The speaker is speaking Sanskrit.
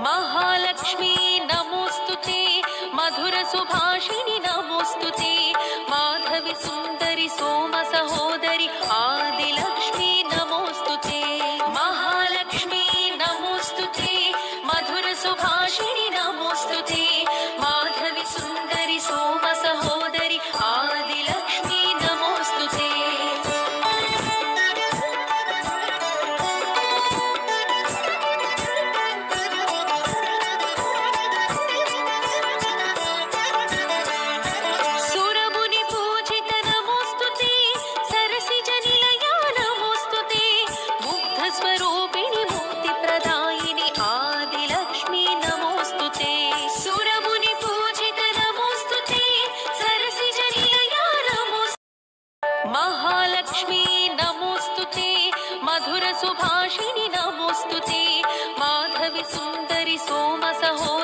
महालक्ष्मी नमोस्तुते मधुरसुभाषिणि नमोस्तुते माधवी सुन्दरि सोम सहोदरि आदिलक्ष्मी नमोस्तुते महालक्ष्मी नमोस्तुते मधुरसुभाषिणि नमोस्तुते माधवी सुन्दरि सोम सहोदरि आदिलक्ष्मी नमोस्तुते महालक्ष्मी नमोस्तुते मधुरसुभाषिणि नमोस्तुते माधवी सुन्दरि सोम सहो